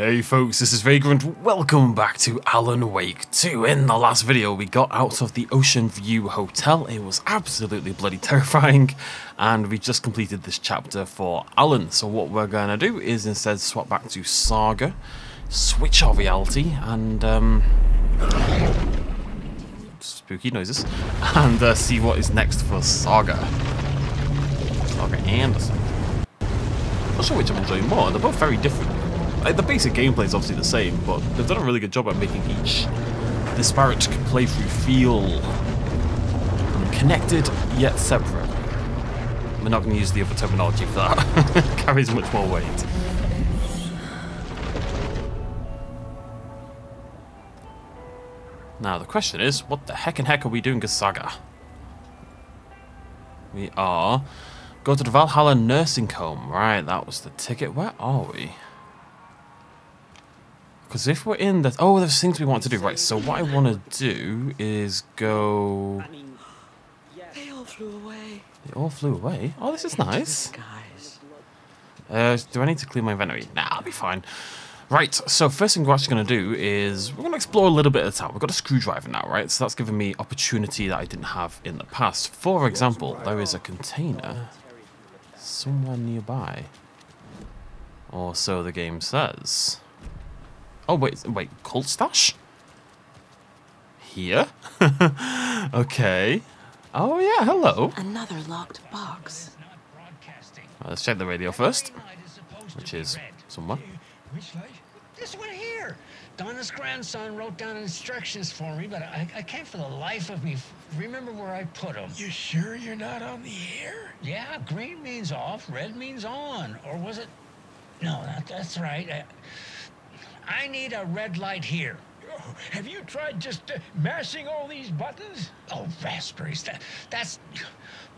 Hey folks, this is Vagrant. Welcome back to Alan Wake 2. In the last video, we got out of the Ocean View Hotel. It was absolutely bloody terrifying, and we just completed this chapter for Alan. So what we're gonna do is instead swap back to Saga, switch our reality, and spooky noises, and see what is next for Saga. Saga Anderson. Not sure which I'm enjoying more. They're both very different. Like, the basic gameplay is obviously the same, but they've done a really good job at making each disparate playthrough feel connected yet separate. We're not going to use the other terminology for that. It carries much more weight. Now the question is, what the heck are we doing as Saga? We are... Go to the Valhalla nursing home. Right, that was the ticket. Where are we? Because if we're in the... Oh, there's things we want to do. Right, so what I want to do is go... They all flew away. They all flew away? Oh, this is nice. Do I need to clean my inventory? Nah, I'll be fine. Right, so first thing we're actually going to do is... We're going to explore a little bit at a time. We've got a screwdriver now, right? So that's giving me opportunity that I didn't have in the past. For example, there is a container somewhere nearby. Or so the game says. Oh, wait, cult stash? Here? Okay. Oh, yeah, hello. Another locked box. Let's check the radio first, which is somewhere. Which light? This one here. Donna's grandson wrote down instructions for me, but I can't for the life of me remember where I put them. You sure you're not on the air? Yeah, green means off, red means on. Or was it? No, that's right. I need a red light here. Oh, have you tried just mashing all these buttons? Oh, raspberries. That's...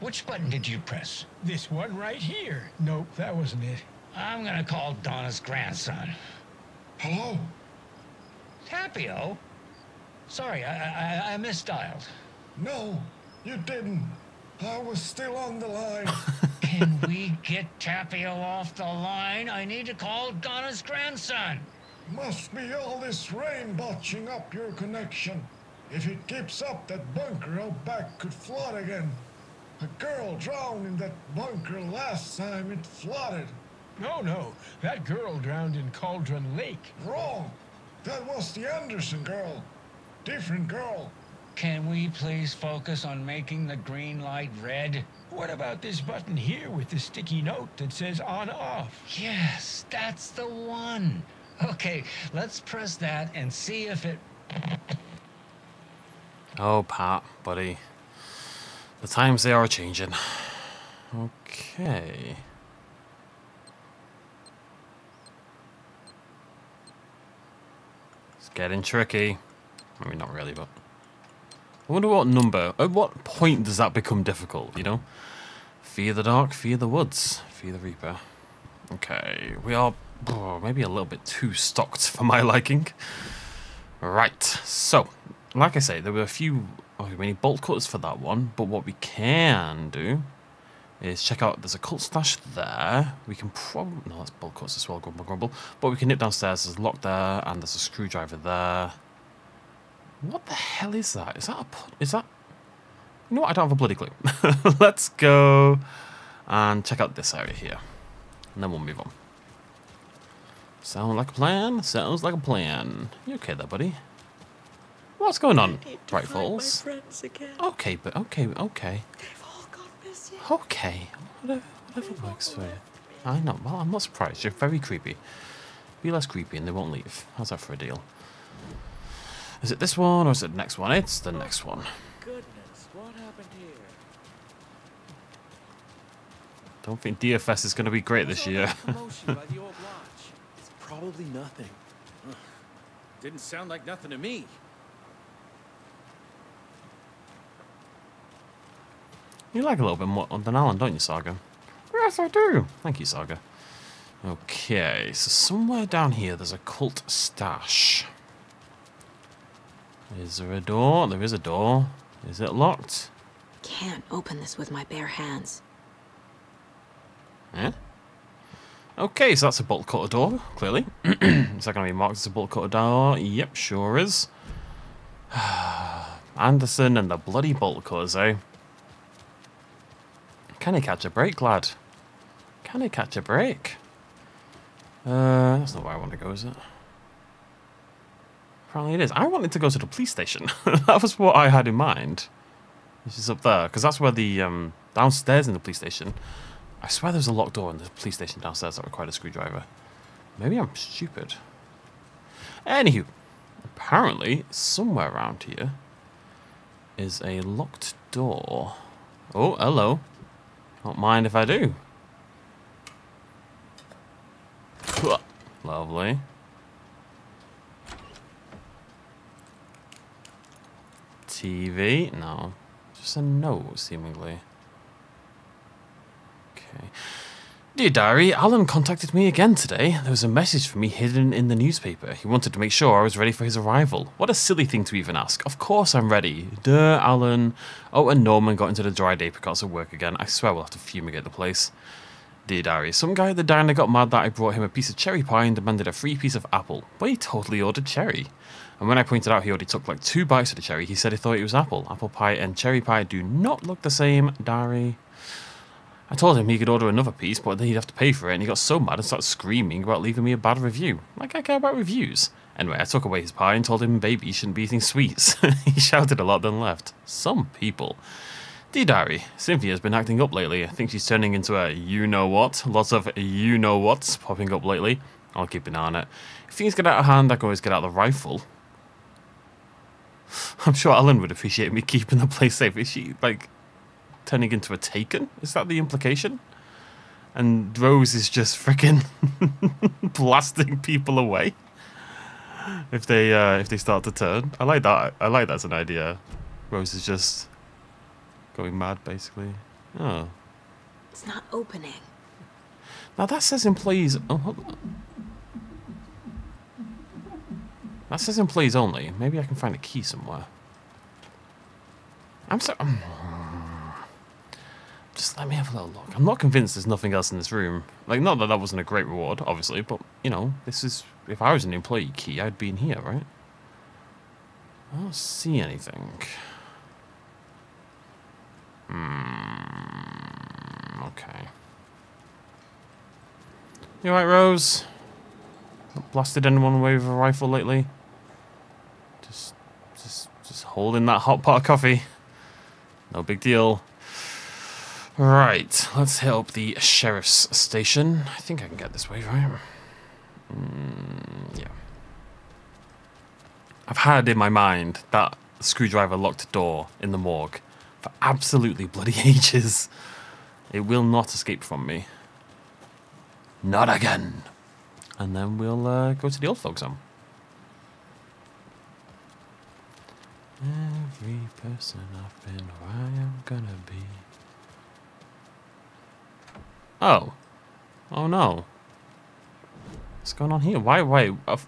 Which button did you press? This one right here. Nope, that wasn't it. I'm gonna call Donna's grandson. Hello? Tapio? Sorry, I misdialed. No, you didn't. I was still on the line. Can we get Tapio off the line? I need to call Donna's grandson. Must be all this rain botching up your connection. If it keeps up, that bunker out back could flood again. A girl drowned in that bunker last time it flooded. No, that girl drowned in Cauldron Lake. Wrong. That was the Anderson girl. Different girl. Can we please focus on making the green light red? What about this button here with the sticky note that says on/off? Yes, that's the one. Okay, let's press that and see if it... Oh, Pat, buddy. The times they are changing. Okay. It's getting tricky. I mean, not really, but... I wonder what number, at what point does that become difficult, you know? Fear the dark, fear the woods, fear the reaper. Okay, we are maybe a little bit too stocked for my liking. Right, so, like I say, there were a few... Oh, we need bolt cutters for that one, but what we can do is check out, there's a cult stash there. We can probably... No, that's bolt cutters as well, grumble. But we can nip downstairs, there's a lock there, and there's a screwdriver there. What the hell is that? Is that a... Is that... You know what? I don't have a bloody clue. Let's go and check out this area here. And then we'll move on. Sound like a plan? Sounds like a plan. You okay there, buddy? What's going on, Bright Falls? Okay, but okay. They've all gone missing. Okay. Whatever works for you. I know. Well, I'm not surprised. You're very creepy. Be less creepy and they won't leave. How's that for a deal? Is it this one or is it the next one? It's the next one. Goodness, what happened here? Don't think DFS is going to be great this year. Commotion by the old lodge. It's probably nothing. Ugh. Didn't sound like nothing to me. You like a little bit more than Alan, don't you, Saga? Yes, I do. Thank you, Saga. Okay, so somewhere down here there's a cult stash. Is there a door? There is a door. Is it locked? Can't open this with my bare hands. Eh? Okay, so that's a bolt cutter door, clearly. Is that going to be marked as a bolt cutter door? Yep, sure is. Anderson and the bloody bolt cutters, eh? Can he catch a break, lad? Can he catch a break? That's not where I want to go, is it? Apparently it is. I wanted to go to the police station. That was what I had in mind. This is up there, because that's where the, downstairs in the police station, I swear there's a locked door in the police station downstairs that required a screwdriver. Maybe I'm stupid. Anywho, apparently, somewhere around here is a locked door. Oh, hello. Don't mind if I do. Lovely. TV? No. Just a note, seemingly. Okay. Dear Diary, Alan contacted me again today. There was a message for me hidden in the newspaper. He wanted to make sure I was ready for his arrival. What a silly thing to even ask. Of course I'm ready. Duh, Alan. Oh, and Norman got into the dry day because of work again. I swear we'll have to fumigate the place. Dear Diary, some guy at the diner got mad that I brought him a piece of cherry pie and demanded a free piece of apple. But he totally ordered cherry. And when I pointed out he already took like 2 bites of the cherry, he said he thought it was apple. Apple pie and cherry pie do not look the same, Diary. I told him he could order another piece, but then he'd have to pay for it, and he got so mad and started screaming about leaving me a bad review. Like I care about reviews. Anyway, I took away his pie and told him baby you shouldn't be eating sweets. He shouted a lot, then left. Some people. Dear Diary, Cynthia's been acting up lately. I think she's turning into a you-know-what. Lots of you-know-whats popping up lately. I'll keep an eye on it. If things get out of hand, I can always get out the rifle. I'm sure Alan would appreciate me keeping the place safe. Is she, like, turning into a taken? Is that the implication? And Rose is just freaking blasting people away if they start to turn. I like that. I like that as an idea. Rose is just going mad, basically. Oh. It's not opening. Now that says employees. Oh, hold on. That says employees only. Maybe I can find a key somewhere. Just let me have a little look. I'm not convinced there's nothing else in this room. Like, not that that wasn't a great reward, obviously, but, you know, this is... If I was an employee key, I'd be in here, right? I don't see anything. Okay. You alright, Rose? Not blasted anyone away with a rifle lately? Just holding that hot pot of coffee. No big deal. Right, let's hit up the sheriff's station. I think I can get this way, right? Yeah. I've had in my mind that screwdriver locked door in the morgue for absolutely bloody ages. It will not escape from me. Not again. And then we'll go to the old folks' home. Every person I've been where I am gonna be. Oh. Oh no. What's going on here? Why? Oh,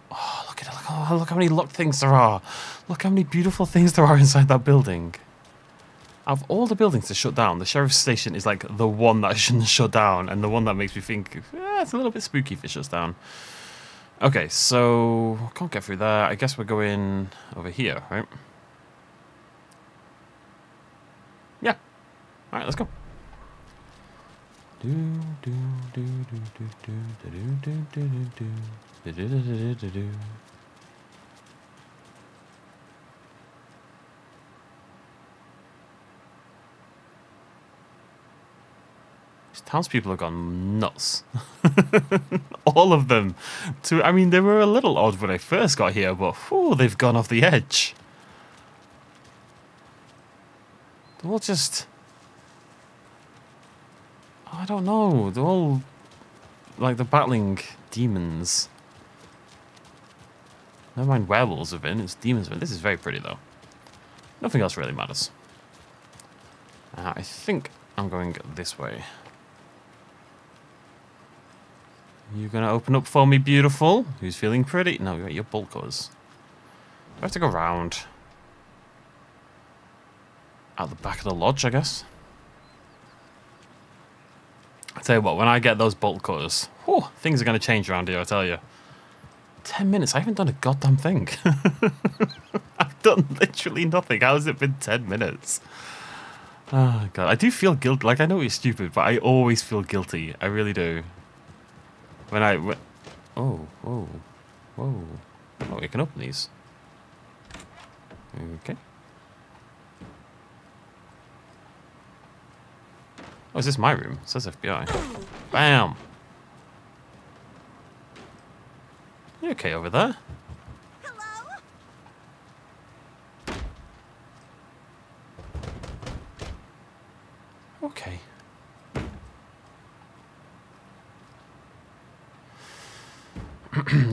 look at it. Look how many locked things there are. Look how many beautiful things there are inside that building. Out of all the buildings to shut down, the sheriff's station is like the one that shouldn't shut down, and the one that makes me think, it's a little bit spooky if it shuts down. Okay, so can't get through there. I guess we're going over here, right? Yeah. All right, let's go. These townspeople have gone nuts. All of them. I mean, they were a little odd when I first got here, but whew, they've gone off the edge. They're all just... I don't know. They're all like the battling demons. Never mind werewolves have been. It's demons have been. This is very pretty though. Nothing else really matters. I think I'm going this way. You gonna open up for me, beautiful? Who's feeling pretty? No, you're your bulkers. I have to go round. Out the back of the lodge, I guess. I tell you what, when I get those bolt cutters, Whew, things are going to change around here, I tell you. 10 minutes? I haven't done a goddamn thing. I've done literally nothing. How has it been 10 minutes? Oh, God. I do feel guilty. Like, I know it's stupid, but I always feel guilty. I really do. When I... Oh, whoa. Whoa. Oh, you can open these. Okay. Oh, is this my room? It says FBI. Bam! You okay over there? Hello? Okay.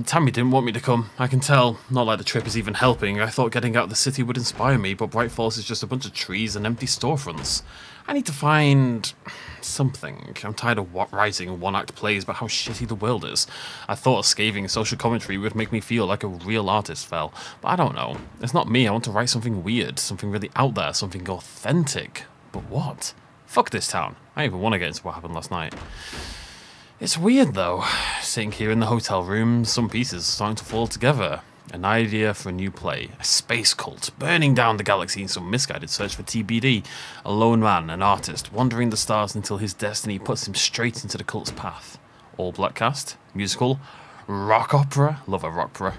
Tammy didn't want me to come, I can tell. Not like the trip is even helping. I thought getting out of the city would inspire me, but Bright Falls is just a bunch of trees and empty storefronts. I need to find something. I'm tired of writing one-act plays about how shitty the world is. I thought a scathing social commentary would make me feel like a real artist fell, but I don't know. It's not me. I want to write something weird, something really out there, something authentic. But what? Fuck this town. I don't even want to get into what happened last night. It's weird though, sitting here in the hotel room, some pieces are starting to fall together. An idea for a new play, a space cult, burning down the galaxy in some misguided search for TBD. A lone man, an artist, wandering the stars until his destiny puts him straight into the cult's path. All black cast, musical, rock opera, love a rock opera.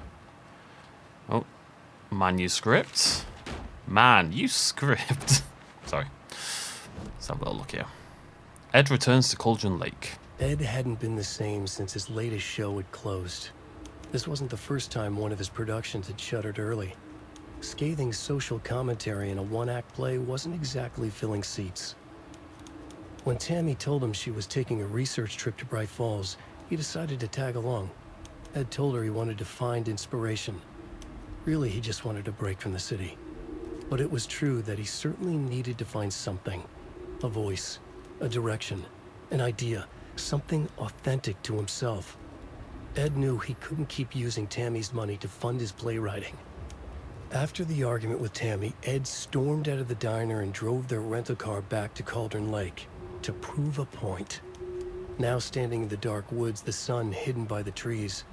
Oh, manuscript. Manuscript. Sorry. Let's have a little look here. Ed returns to Cauldron Lake. Ed hadn't been the same since his latest show had closed. This wasn't the first time one of his productions had shuttered early. Scathing social commentary in a one-act play wasn't exactly filling seats. When Tammy told him she was taking a research trip to Bright Falls, he decided to tag along. Ed told her he wanted to find inspiration. Really, he just wanted a break from the city. But it was true that he certainly needed to find something. A voice, a direction, an idea. Something authentic to himself. Ed knew he couldn't keep using Tammy's money to fund his playwriting. After the argument with Tammy, Ed stormed out of the diner and drove their rental car back to Cauldron Lake to prove a point. Now standing in the dark woods, the sun hidden by the trees,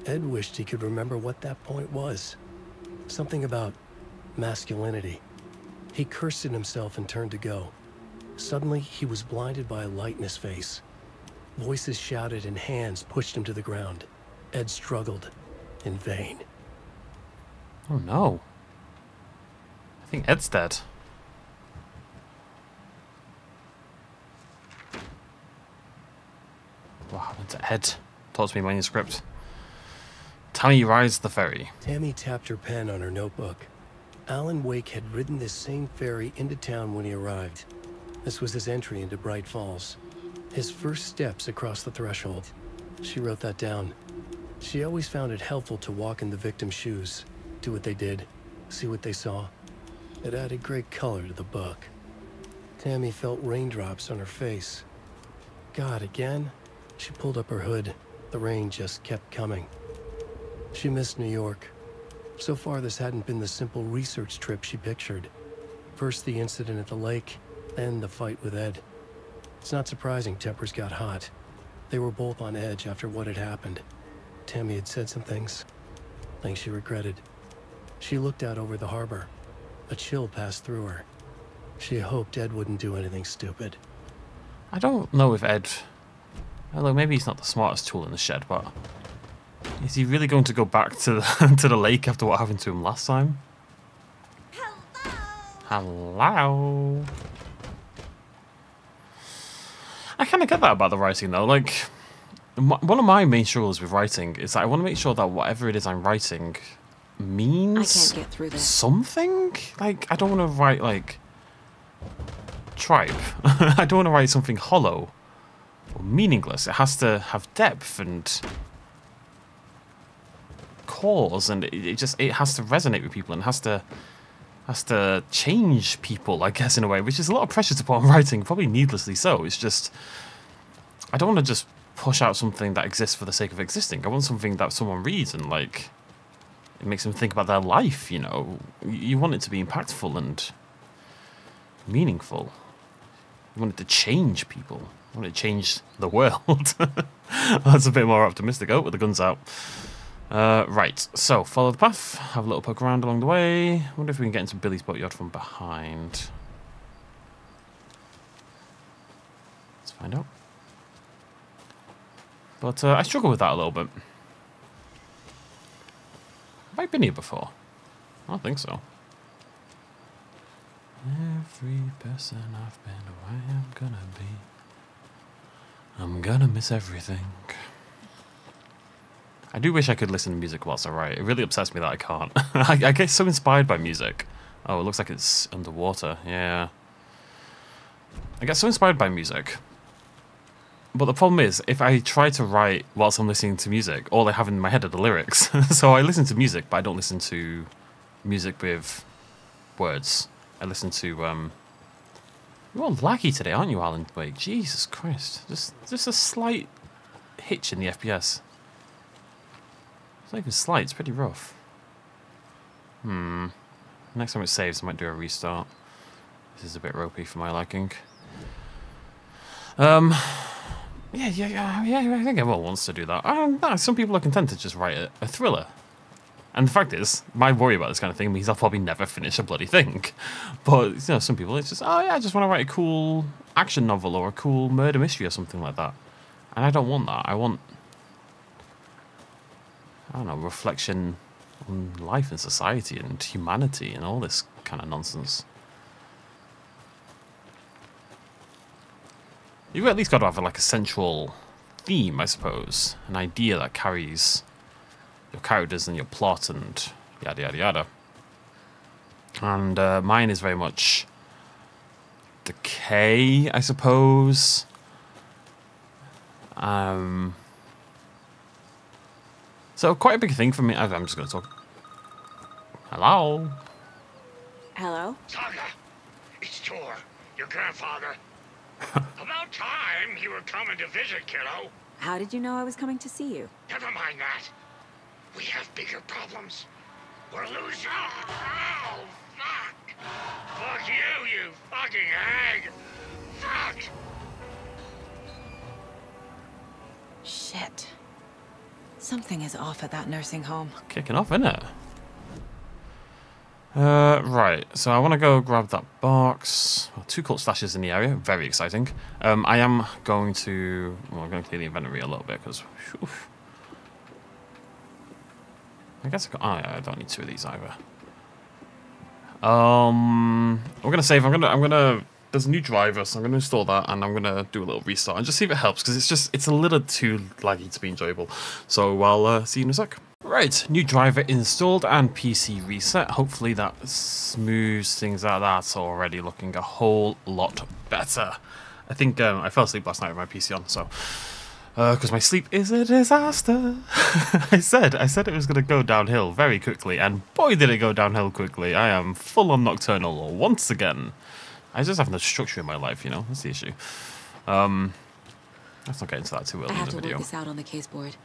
Ed wished he could remember what that point was. Something about masculinity. He cursed at himself and turned to go. Suddenly, he was blinded by a light in his face. Voices shouted and hands pushed him to the ground. Ed struggled, in vain. Oh no. I think Ed's dead. What happened to Ed? Talk to me, manuscript. Tammy rides the ferry. Tammy tapped her pen on her notebook. Alan Wake had ridden this same ferry into town when he arrived. This was his entry into Bright Falls. His first steps across the threshold. She wrote that down. She always found it helpful to walk in the victim's shoes, do what they did, see what they saw. It added great color to the book. Tammy felt raindrops on her face. God, again? She pulled up her hood. The rain just kept coming. She missed New York. So far, this hadn't been the simple research trip she pictured. First the incident at the lake, then the fight with Ed. It's not surprising tempers got hot. They were both on edge after what had happened. Tammy had said some things she regretted. She looked out over the harbor. A chill passed through her. She hoped Ed wouldn't do anything stupid. I don't know if Ed... Although maybe he's not the smartest tool in the shed, but... Is he really going to go back to the, to the lake after what happened to him last time? Hello? I kind of get that about the writing, though. Like, one of my main struggles with writing is that I want to make sure that whatever it is I'm writing means I can't get through this. something. Like, I don't want to write, like, tripe. I don't want to write something hollow or meaningless. It has to have depth and cause, and it has to resonate with people and has to change people, I guess, in a way, which is a lot of pressure to put on writing, probably needlessly so. It's just, I don't want to just push out something that exists for the sake of existing. I want something that someone reads and, like, it makes them think about their life, you know. You want it to be impactful and meaningful. You want it to change people. I want to change the world. That's a bit more optimistic. Oh, with the guns out. Right, so follow the path. Have a little poke around along the way. Wonder if we can get into Billy's boatyard from behind. Let's find out. But I struggle with that a little bit. Have I been here before? I don't think so. Every person I've been, who I am gonna be. I'm gonna miss everything. I do wish I could listen to music whilst I write. It really upsets me that I can't. I get so inspired by music. Oh, it looks like it's underwater. Yeah. I get so inspired by music. But the problem is, if I try to write whilst I'm listening to music, all I have in my head are the lyrics. So I listen to music, but I don't listen to music with words. I listen to, You're all laggy today, aren't you, Alan Wake? Jesus Christ. Just a slight hitch in the FPS. It's not even slight, it's pretty rough. Next time it saves, I might do a restart. This is a bit ropey for my liking. Yeah, I think everyone wants to do that. Some people are content to just write a thriller. And the fact is, my worry about this kind of thing means I'll probably never finish a bloody thing. But, you know, some people, it's just, oh yeah, I just want to write a cool action novel or a cool murder mystery or something like that. And I don't want that. I want, I don't know, reflection on life and society and humanity and all this kind of nonsense. You've at least got to have like a central theme, I suppose. An idea that carries your characters and your plot and yada yada yada. And mine is very much decay, I suppose. So quite a big thing for me. I'm just going to talk. Hello? Hello? Saga, it's Tor, your grandfather. About time you were coming to visit, kiddo. How did you know I was coming to see you? Never mind that. We have bigger problems. We're losing. Oh, fuck. Fuck you, you fucking hag. Fuck. Shit. Something is off at that nursing home. Kicking off, isn't it? Right, so I want to go grab that box. Well, 2 cult stashes in the area, very exciting. I am going to, well, I'm going to clear the inventory a little bit because, I guess I don't need 2 of these either. We're gonna save. I'm gonna. There's a new driver, so I'm gonna install that, and I'm gonna do a little restart and just see if it helps because it's a little too laggy to be enjoyable. So I'll see you in a sec. Right, new driver installed and PC reset. Hopefully that smooths things out. That's already looking a whole lot better. I think I fell asleep last night with my PC on, so because my sleep is a disaster. I said it was going to go downhill very quickly, and boy did it go downhill quickly. I am full on nocturnal once again. I just have no structure in my life, you know. That's the issue. Let's not get into that too early in the video. I have to work this out on the case board.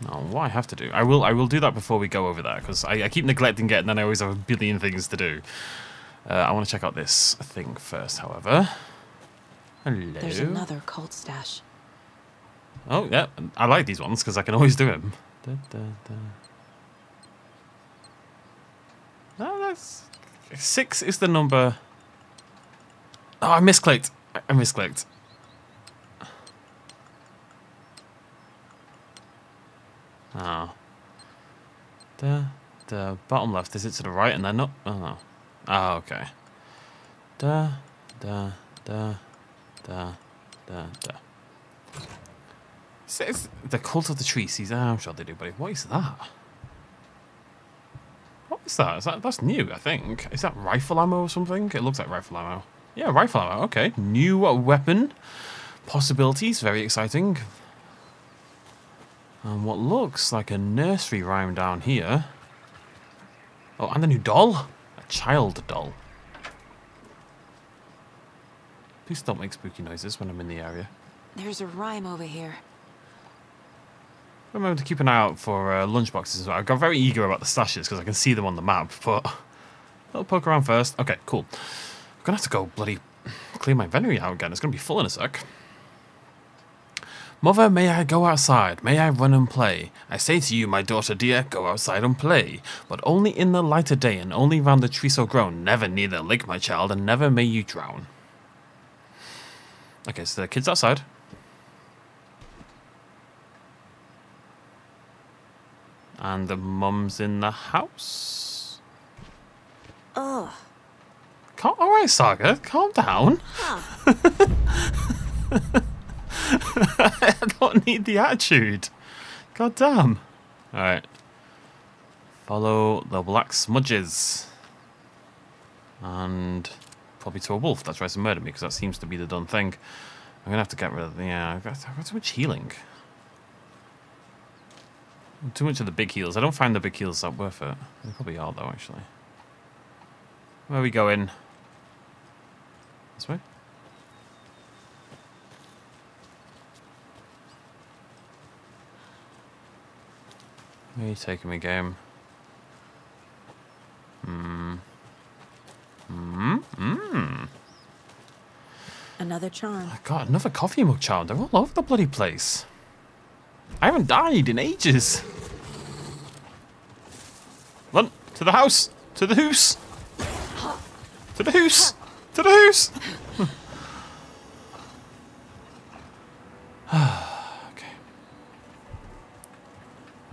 No, what I have to do, I will do that before we go over there because I keep neglecting it, and then I always have a billion things to do. I want to check out this thing first, however. Hello. There's another cult stash. Oh yeah, I like these ones because I can always do them. No, that's 6 is the number. Oh, I misclicked. I misclicked. Oh. The bottom left, is it to the right and then not? Oh no. Oh, okay. It's the cult of the tree sees. I'm sure they do, buddy. What is that? What is that? That's new, I think. Is that rifle ammo or something? It looks like rifle ammo. Yeah, rifle ammo. Okay. New weapon possibilities. Very exciting. And what looks like a nursery rhyme down here. Oh, and a new doll? A child doll. Please don't make spooky noises when I'm in the area. There's a rhyme over here. Remember to keep an eye out for lunchboxes as well. I got very eager about the stashes because I can see them on the map, but I'll poke around first. Okay, cool. I'm going to have to go bloody clear my inventory out again. It's going to be full in a sec. Mother, may I go outside? May I run and play? I say to you, my daughter dear, go outside and play. But only in the light of day, and only round the tree so grown. Never near the lake, my child, and never may you drown. Okay, so the kid's outside. And the mum's in the house. Ugh. Alright, Saga, calm down. Huh. I don't need the attitude. God damn. Alright. Follow the black smudges. And probably to a wolf that tries to murder me, because that seems to be the done thing. I'm gonna have to get rid of I've got too much healing. Too much of the big heals. I don't find the big heals that worth it. They probably are though, actually. Where are we going? This way? Where are you taking me, game? Another charm. I got another coffee mug charm. They're all over the bloody place. I haven't died in ages. Run! To the house! To the hoose! To the hoose! To the hoose! Okay.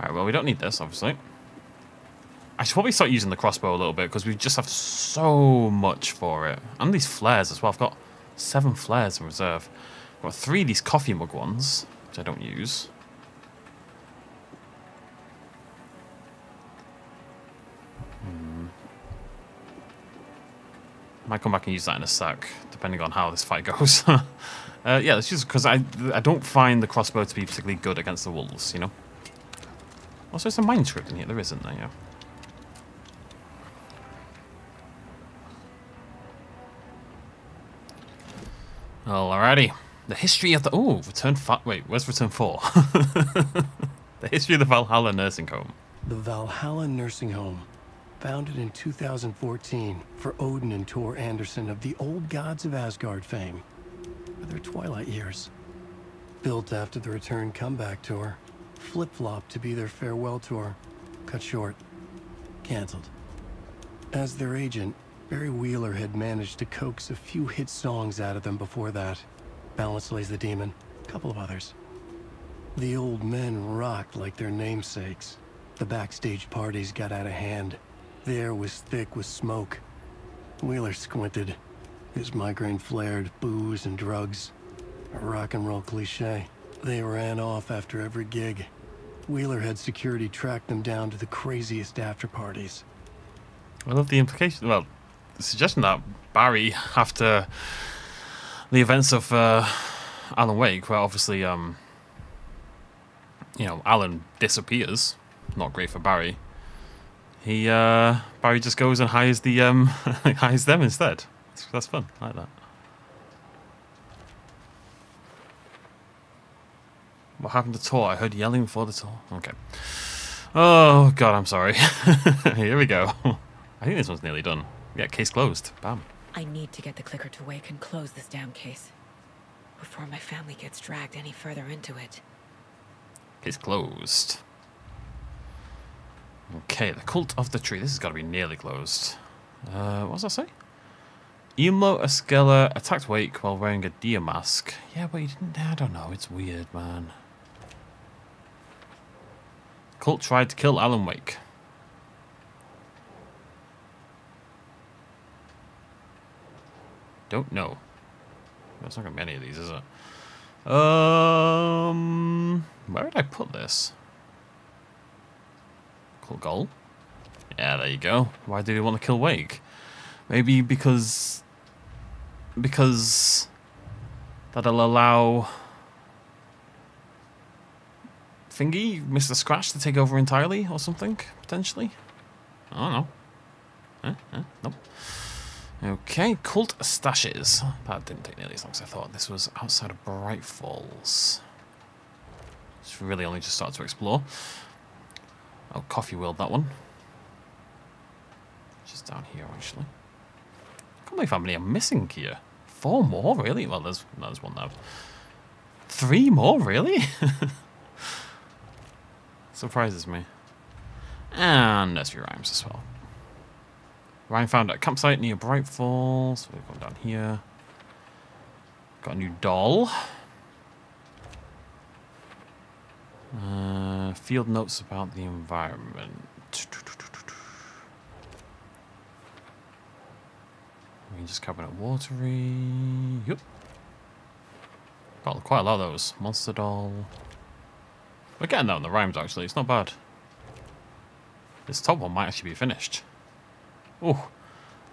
Alright, well, we don't need this, obviously. I should probably start using the crossbow a little bit, because we just have so much for it. And these flares as well. I've got 7 flares in reserve. I've got 3 of these coffee mug ones, which I don't use. Might come back and use that in a sec, depending on how this fight goes. Yeah, it's just because I don't find the crossbow to be particularly good against the wolves, you know? Also, there's a mine script in here. There isn't there, yeah. Alrighty. The history of the... Oh, return 5... Wait, where's return 4? The history of the Valhalla nursing home. The Valhalla Nursing Home. Founded in 2014 for Odin and Tor Anderson of the Old Gods of Asgard fame, for their twilight years. Built after the Return comeback tour, flip-flopped to be their farewell tour, cut short, canceled. As their agent, Barry Wheeler had managed to coax a few hit songs out of them before that. Balance Lays the Demon, a couple of others. The old men rocked like their namesakes. The backstage parties got out of hand. The air was thick with smoke. Wheeler squinted. His migraine flared, booze and drugs. A rock and roll cliche. They ran off after every gig. Wheeler had security track them down to the craziest after parties. I love the implication. Well, the suggestion that Barry, after the events of Alan Wake, where obviously, you know, Alan disappears. Not great for Barry. Barry just goes and hires the hires them instead. That's fun. I like that. What happened to Tor? I heard yelling before the tour. Okay. Oh god, I'm sorry. Here we go. I think this one's nearly done. Yeah, case closed. Bam. I need to get the clicker to wake and close this damn case before my family gets dragged any further into it. Case closed. Okay, the Cult of the Tree. This has got to be nearly closed. What does that say? Emo Escella attacked Wake while wearing a deer mask. Yeah, but he didn't... I don't know. It's weird, man. Cult tried to kill Alan Wake. Don't know. That's not going to be any of these, is it? Where did I put this? Cool goal. Yeah, there you go. Why do we want to kill Wake? Maybe because that'll allow Thingy, Mr. Scratch, to take over entirely or something, potentially. I don't know. Nope. Okay, cult stashes. That didn't take nearly as long as I thought. This was outside of Bright Falls. It's really only just started to explore. Oh, coffee wheeled that one. Just down here, actually. I can't believe how many I'm missing here. 4 more, really? Well, there's one now. 3 more, really? Surprises me. And nursery rhymes as well. Rhyme found at a campsite near Bright Falls. So we're going down here. Got a new doll. Field notes about the environment. Ranger's cabinet watery. Yep. Got quite a lot of those. Monster doll. We're getting that on the rhymes actually. It's not bad. This top one might actually be finished. Oh,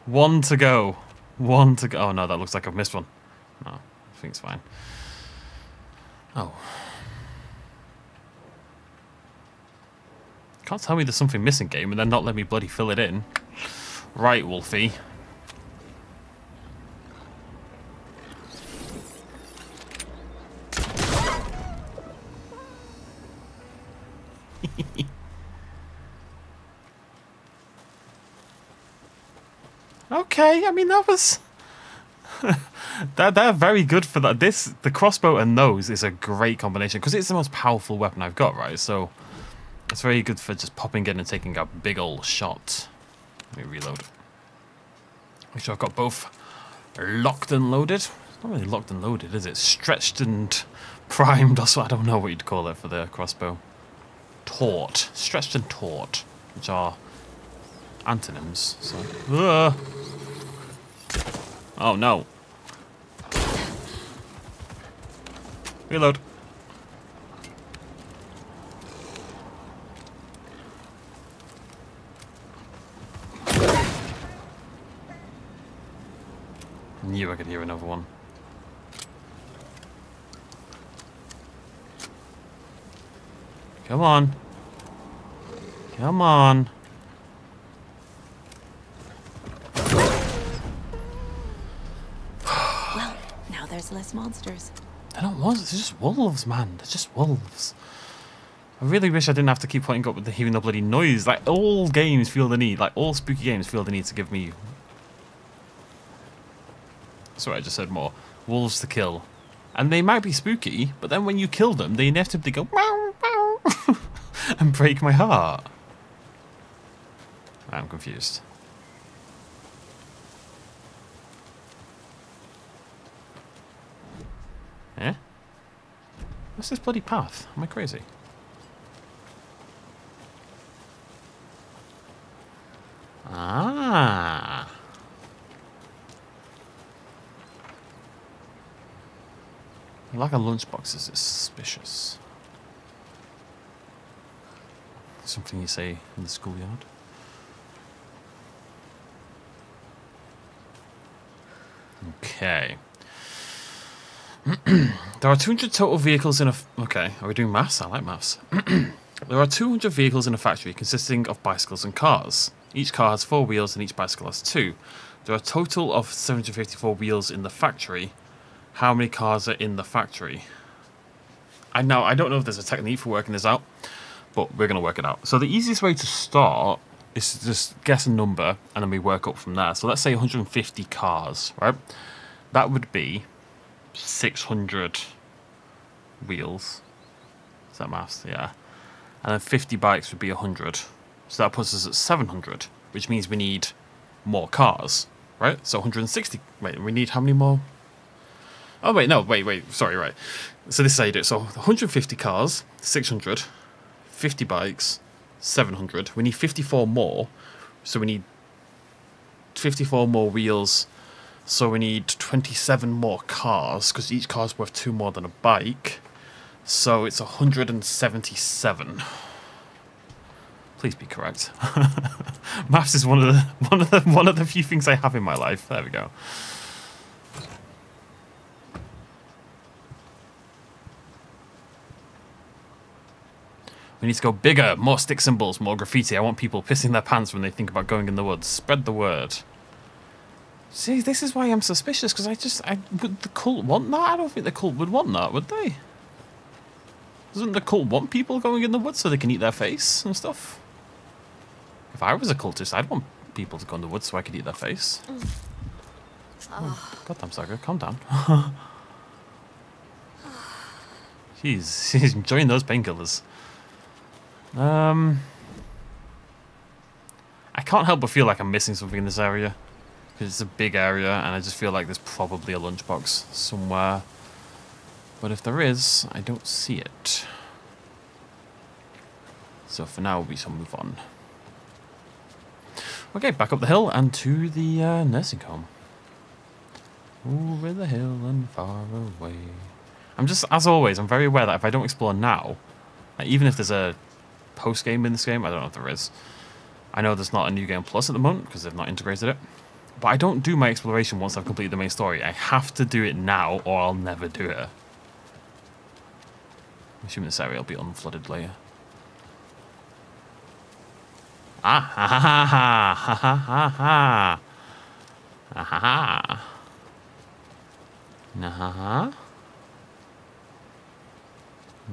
1 to go. 1 to go. Oh no, that looks like I've missed one. No, I think it's fine. Oh. Can't tell me there's something missing, game, and then not let me bloody fill it in. Right, Wolfie. Okay, I mean that was they're very good for that. The crossbow and those is a great combination because it's the most powerful weapon I've got, right? So it's very good for just popping in and taking a big old shot. Let me reload. Make sure I've got both locked and loaded. It's not really locked and loaded, is it? Stretched and primed, or so. I don't know what you'd call it for the crossbow. Taut, stretched and taut, which are antonyms. So, oh no! Reload. Knew I could hear another one. Come on. Come on. Well, now there's less monsters. They're not monsters, they're just wolves, man. They're just wolves. I really wish I didn't have to keep putting up with hearing the bloody noise. Like, all games feel the need, like, all spooky games feel the need to give me... Sorry, I just said more. Wolves to kill. And they might be spooky, but then when you kill them, they inevitably go meow, meow, and break my heart. I'm confused. Eh? What's this bloody path? Am I crazy? Ah. Like a lunchbox is suspicious. Something you say in the schoolyard. Okay. There are 200 total vehicles in a... Okay, are we doing maths? I like maths. There are 200 vehicles in a factory consisting of bicycles and cars. Each car has 4 wheels and each bicycle has 2. There are a total of 754 wheels in the factory. How many cars are in the factory? I don't know if there's a technique for working this out, but we're going to work it out. So the easiest way to start is to just guess a number and then we work up from there. So let's say 150 cars, right? That would be 600 wheels. Is that maths? Yeah. And then 50 bikes would be 100. So that puts us at 700, which means we need more cars, right? So 160. Wait, we need how many more? Oh, wait, no, wait, sorry, right. So this is how you do it. So 150 cars, 600, 50 bikes, 700. We need 54 more. So we need 54 more wheels. So we need 27 more cars, because each car's worth 2 more than a bike. So it's 177. Please be correct. Maths is one of the few things I have in my life. There we go. We need to go bigger, more stick symbols, more graffiti. I want people pissing their pants when they think about going in the woods. Spread the word. See, this is why I'm suspicious, because would the cult want that? I don't think the cult would want that, would they? Doesn't the cult want people going in the woods so they can eat their face and stuff? If I was a cultist, I'd want people to go in the woods so I could eat their face. Oh, goddamn, Saga, calm down. She's enjoying those painkillers. I can't help but feel like I'm missing something in this area. Because it's a big area, and I just feel like there's probably a lunchbox somewhere. But if there is, I don't see it. So for now, we shall move on. Okay, back up the hill and to the nursing home. Over the hill and far away. I'm just, as always, I'm very aware that if I don't explore now, like even if there's a post-game in this game, I don't know if there is. I know there's not a New Game Plus at the moment, because they've not integrated it. But I don't do my exploration once I've completed the main story. I have to do it now, or I'll never do it. I'm assuming this area will be unflooded later. Ah, ha ha ha ha ha ha ha ha. Ah ha ha. Nah ha ha.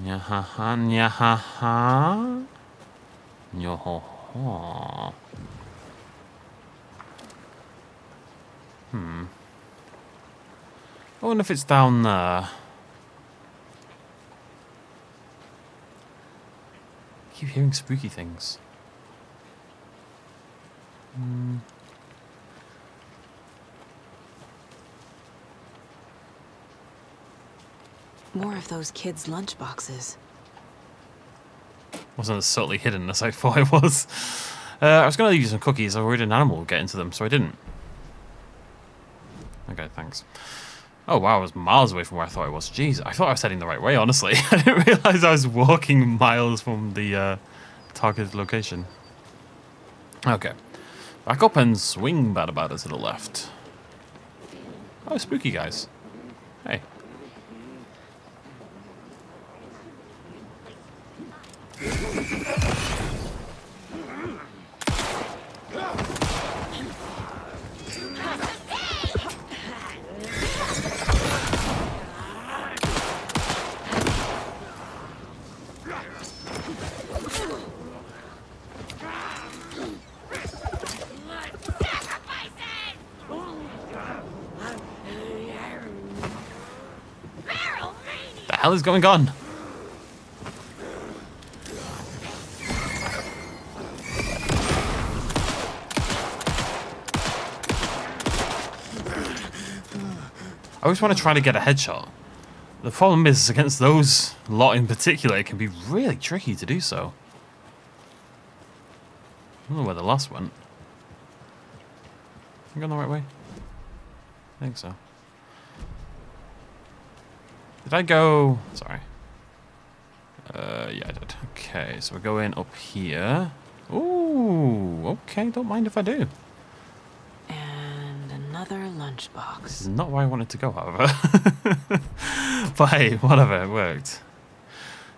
Nya ha ha, nya ha ha. Nyo ho ho. I wonder if it's down there. I keep hearing spooky things. More of those kids' lunchboxes. Wasn't as subtly hidden as I thought it was. I was going to leave you some cookies. I worried an animal would get into them, so I didn't. Okay, thanks. Oh wow, I was miles away from where I thought I was. Jeez, I thought I was heading the right way, honestly. I didn't realise I was walking miles from the targeted location. Okay. Back up and swing bad about it to the left. Oh, spooky guys. Hey. The hell is going on? I always want to try to get a headshot. The problem is, against those lot in particular, it can be really tricky to do so. I don't know where the last went. Am I going the right way? I think so. Did I go... Sorry. Yeah, I did. Okay, so we're going up here. Ooh, okay, don't mind if I do. And another lunchbox. This is not where I wanted to go, however. But hey, whatever, it worked.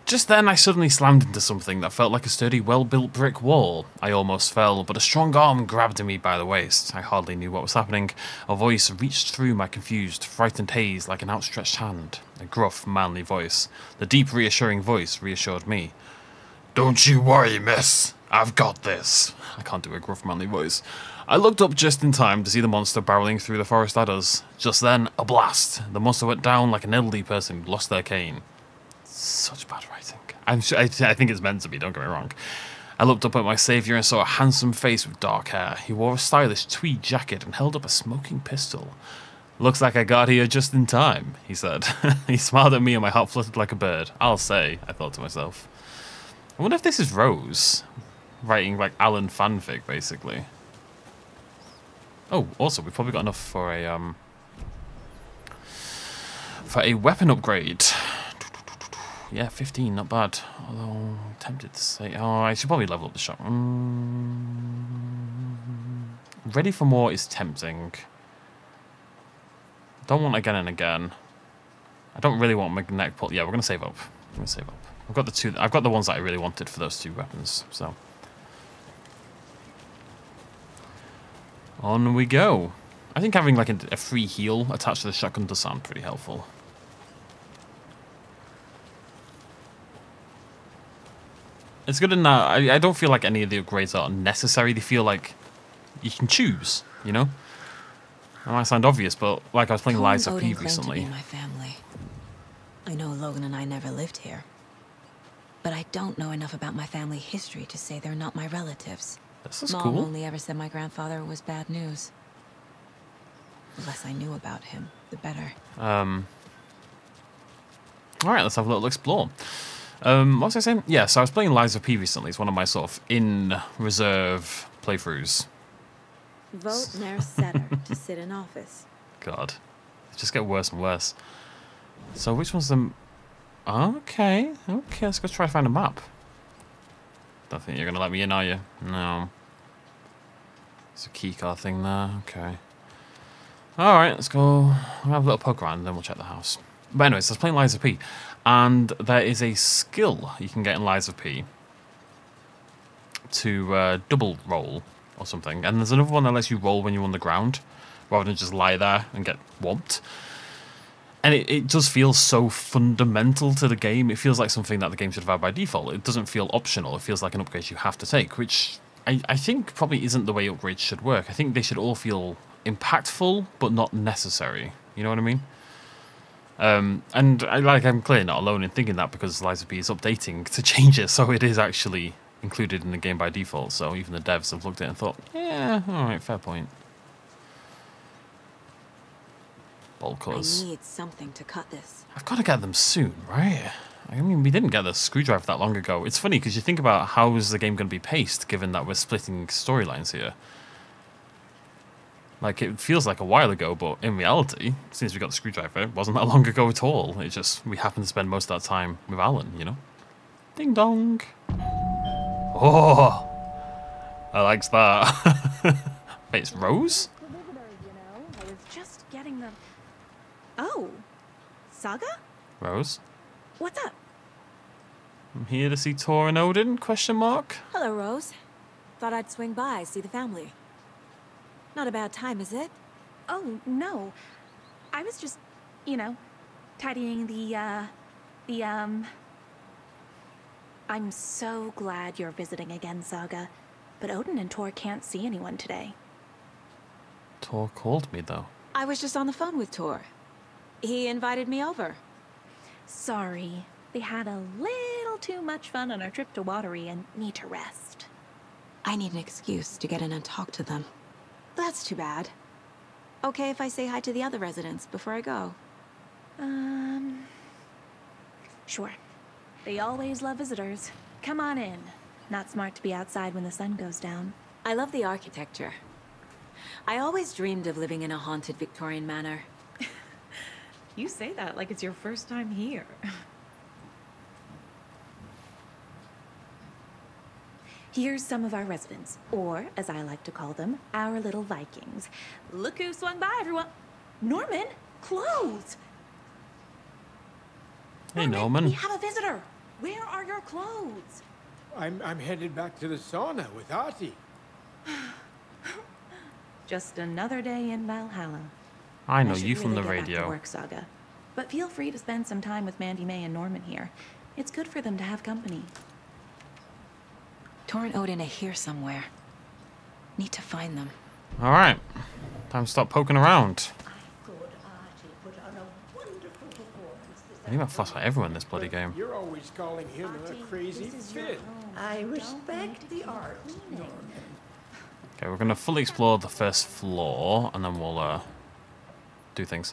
Just then, I suddenly slammed into something that felt like a sturdy, well-built brick wall. I almost fell, but a strong arm grabbed me by the waist. I hardly knew what was happening. A voice reached through my confused, frightened haze like an outstretched hand. A gruff, manly voice. The deep, reassuring voice reassured me. "Don't you worry, miss. I've got this." I can't do a gruff, manly voice. I looked up just in time to see the monster barreling through the forest at us. Just then, a blast. The monster went down like an elderly person who lost their cane. Such bad writing. I think it's meant to be, don't get me wrong. I looked up at my saviour and saw a handsome face with dark hair. He wore a stylish tweed jacket and held up a smoking pistol. "Looks like I got here just in time," he said. He smiled at me and my heart fluttered like a bird. I'll say, I thought to myself. I wonder if this is Rose, writing like Alan fanfic, basically. Oh, also, we've probably got enough for a weapon upgrade. Yeah, 15, not bad. Although, I'm tempted to say... Oh, I should probably level up the shot. Ready for more is tempting. Don't want again and again. I don't really want magnetic pull. Yeah, we're going to save up. I'm going to save up. I've got the two... I've got the ones that I really wanted for those two weapons, so... On we go. I think having like a free heal attached to the shotgun does sound pretty helpful. It's good in that I don't feel like any of the upgrades are necessary. They feel like you can choose, you know? That might sound obvious, but like I was playing Torn Lies of Odin P claimed recently. to be my family. I know Logan and I never lived here. But I don't know enough about my family history to say they're not my relatives. This is Mom cool. only ever said my grandfather was bad news. The less I knew about him, the better. Alright, let's have a little explore. What was I saying? Yeah, so I was playing Lies of P recently. It's one of my sort of in-reserve playthroughs. Vote Mayor Setter to sit in office. God. They just get worse and worse. So which one's the... Okay, let's go try to find a map. Don't think you're going to let me in, are you? No. There's a keycard thing there, okay. Alright, let's go have a little poke around and then we'll check the house. But anyways, I was playing Lies of P. And there is a skill you can get in Lies of P to double roll or something. And there's another one that lets you roll when you're on the ground rather than just lie there and get whomped. And it does feel so fundamental to the game. It feels like something that the game should have had by default. It doesn't feel optional. It feels like an upgrade you have to take, which I think probably isn't the way upgrades should work. I think they should all feel impactful, but not necessary. You know what I mean? And I'm clearly not alone in thinking that, because Lies of P is updating to change it, so it is actually included in the game by default. So even the devs have looked at it and thought, yeah, alright, fair point. Bolters. I need something to cut this. I've got to get them soon, right? I mean, we didn't get the screwdriver that long ago. It's funny because you think about how is the game going to be paced, given that we're splitting storylines here. Like, it feels like a while ago, but in reality, since we got the screwdriver, it wasn't that long ago at all. It just, we happened to spend most of that time with Alan, you know? Ding dong. Oh, I likes that. Wait, it's Rose? I was just getting them. Oh, Saga? Rose? What's up? I'm here to see Tor and Odin, question mark? Hello, Rose. Thought I'd swing by, see the family. Not a bad time, is it? Oh, no. I was just, you know, tidying I'm so glad you're visiting again, Saga. But Odin and Tor can't see anyone today. Tor called me, though. I was just on the phone with Tor. He invited me over. Sorry. They had a little too much fun on our trip to Watery and need to rest. I need an excuse to get in and talk to them. That's too bad. Okay if I say hi to the other residents before I go? Sure. They always love visitors. Come on in. Not smart to be outside when the sun goes down. I love the architecture. I always dreamed of living in a haunted Victorian manor. You say that like it's your first time here. Here's some of our residents, or, as I like to call them, our little Vikings. Look who swung by, everyone. Norman, clothes! Hey, Norman. We have a visitor. Where are your clothes? I'm headed back to the sauna with Artie. Just another day in Valhalla. I know should you from the really get back to radio. work, Saga. But feel free to spend some time with Mandy May and Norman here. It's good for them to have company. Tor and Odin are here somewhere. Need to find them. Alright. Time to stop poking around. I think I fuss at everyone in this bloody game. You're always calling him a crazy fit. I respect the art, Norman. Okay, we're going to fully explore the first floor, and then we'll do things.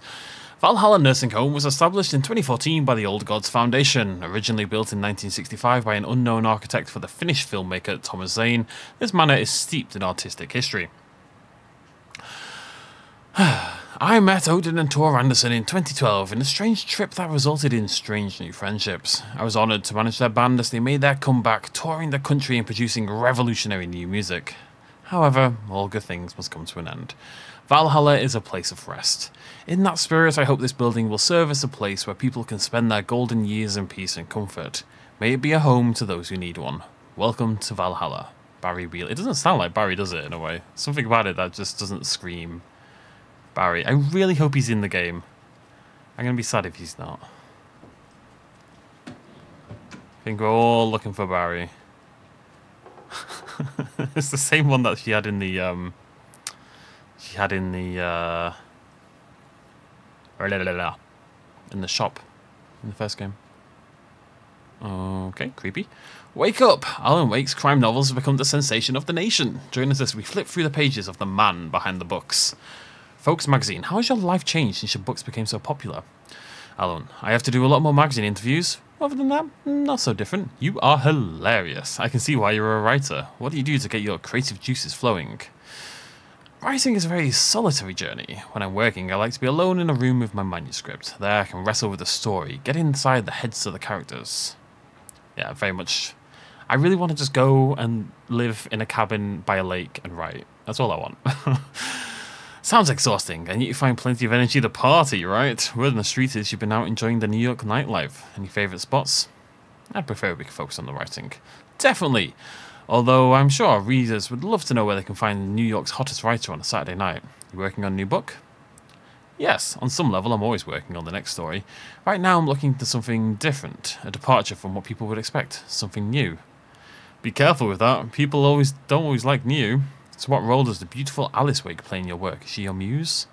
Valhalla Nursing Home was established in 2014 by the Old Gods Foundation. Originally built in 1965 by an unknown architect for the Finnish filmmaker Thomas Zane, this manor is steeped in artistic history. I met Odin and Tor Anderson in 2012 in a strange trip that resulted in strange new friendships. I was honoured to manage their band as they made their comeback, touring the country and producing revolutionary new music. However, all good things must come to an end. Valhalla is a place of rest. In that spirit, I hope this building will serve as a place where people can spend their golden years in peace and comfort. May it be a home to those who need one. Welcome to Valhalla. Barry Wheel. It doesn't sound like Barry, does it, in a way? Something about it that just doesn't scream Barry. I really hope he's in the game. I'm going to be sad if he's not. I think we're all looking for Barry. It's the same one that she had in the he had in the shop in the first game. Okay, creepy. Wake up! Alan Wake's crime novels have become the sensation of the nation. Join us as we flip through the pages of the man behind the books. Folks Magazine, how has your life changed since your books became so popular? Alan, I have to do a lot more magazine interviews. Other than that, not so different. You are hilarious. I can see why you're a writer. What do you do to get your creative juices flowing? Writing is a very solitary journey. When I'm working, I like to be alone in a room with my manuscript. There I can wrestle with the story, get inside the heads of the characters. Yeah, very much. I really want to just go and live in a cabin by a lake and write. That's all I want. Sounds exhausting, and yet you find plenty of energy to party, right? Word on the street is you've been out enjoying the New York nightlife. Any favourite spots? I'd prefer we could focus on the writing. Definitely! Although I'm sure our readers would love to know where they can find New York's hottest writer on a Saturday night. You working on a new book? Yes, on some level I'm always working on the next story. Right now I'm looking to something different, a departure from what people would expect, something new. Be careful with that, people don't always like new. So what role does the beautiful Alice Wake play in your work? Is she your muse?